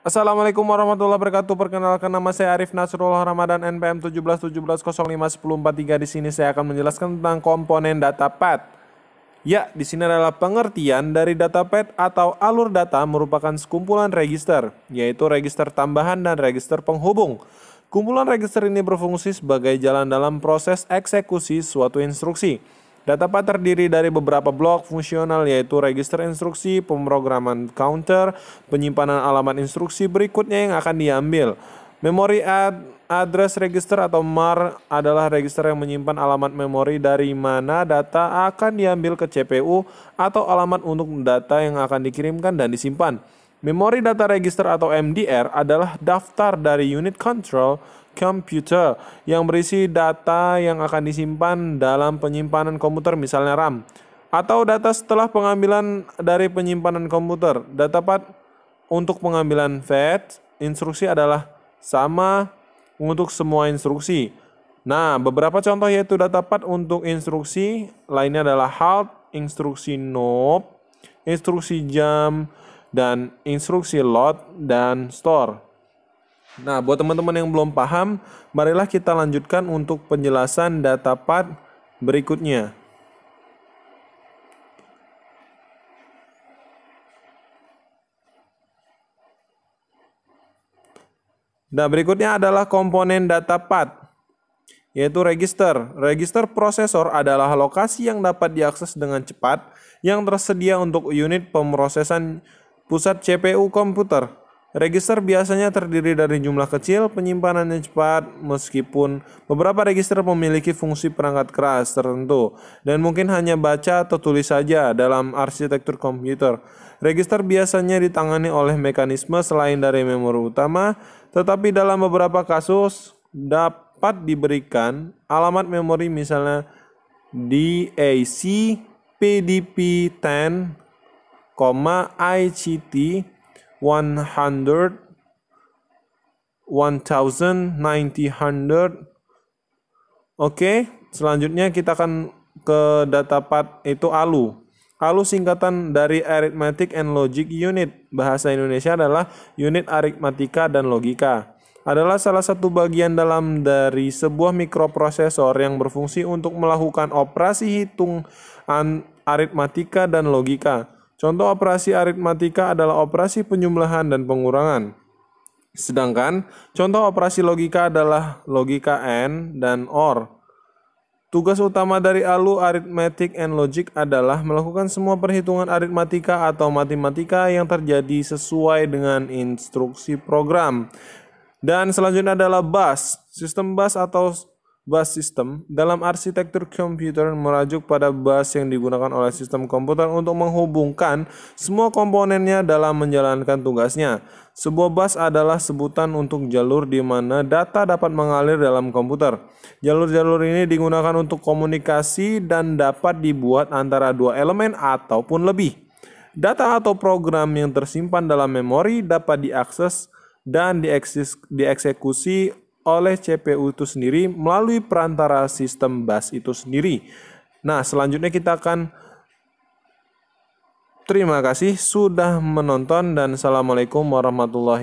Assalamualaikum warahmatullahi wabarakatuh. Perkenalkan, nama saya Arif Nasrullah Ramadan, NPM 1717051043. Di sini saya akan menjelaskan tentang komponen data path. Ya, di sini adalah pengertian dari data path atau alur data merupakan sekumpulan register, yaitu register tambahan dan register penghubung. Kumpulan register ini berfungsi sebagai jalan dalam proses eksekusi suatu instruksi. Data path terdiri dari beberapa blok fungsional, yaitu register instruksi, pemrograman counter, penyimpanan alamat instruksi berikutnya yang akan diambil. Memory address register atau MAR adalah register yang menyimpan alamat memori dari mana data akan diambil ke CPU atau alamat untuk data yang akan dikirimkan dan disimpan. Memory data register atau MDR adalah daftar dari unit control computer yang berisi data yang akan disimpan dalam penyimpanan komputer, misalnya RAM, atau data setelah pengambilan dari penyimpanan komputer. Data path untuk pengambilan fetch instruksi adalah sama untuk semua instruksi. Nah, beberapa contoh yaitu data path untuk instruksi lainnya adalah halt, instruksi NOP, instruksi jump, dan instruksi load dan store. Nah, buat teman-teman yang belum paham, marilah kita lanjutkan untuk penjelasan data path berikutnya. Nah, berikutnya adalah komponen data path, yaitu register. Register prosesor adalah lokasi yang dapat diakses dengan cepat yang tersedia untuk unit pemrosesan pusat CPU komputer. Register biasanya terdiri dari jumlah kecil, penyimpanannya cepat, meskipun beberapa register memiliki fungsi perangkat keras tertentu dan mungkin hanya baca atau tulis saja dalam arsitektur komputer. Register biasanya ditangani oleh mekanisme selain dari memori utama, tetapi dalam beberapa kasus dapat diberikan alamat memori, misalnya DAC, PDP-10, ICT 100, 1900. Oke, selanjutnya kita akan ke data path, itu ALU. ALU singkatan dari Arithmetic and Logic Unit. Bahasa Indonesia adalah unit aritmatika dan logika. Adalah salah satu bagian dalam dari sebuah mikroprosesor yang berfungsi untuk melakukan operasi hitungan aritmatika dan logika. Contoh operasi aritmatika adalah operasi penjumlahan dan pengurangan. Sedangkan contoh operasi logika adalah logika AND dan OR. Tugas utama dari ALU Arithmetic and Logic adalah melakukan semua perhitungan aritmatika atau matematika yang terjadi sesuai dengan instruksi program. Dan selanjutnya adalah bus. Sistem bus atau bus system dalam arsitektur komputer merujuk pada bus yang digunakan oleh sistem komputer untuk menghubungkan semua komponennya dalam menjalankan tugasnya. Sebuah bus adalah sebutan untuk jalur di mana data dapat mengalir dalam komputer. Jalur-jalur ini digunakan untuk komunikasi dan dapat dibuat antara dua elemen ataupun lebih. Data atau program yang tersimpan dalam memori dapat diakses dan dieksekusi oleh CPU itu sendiri melalui perantara sistem bus itu sendiri. Nah, selanjutnya kita akan terima kasih sudah menonton dan assalamualaikum warahmatullahi wabarakatuh.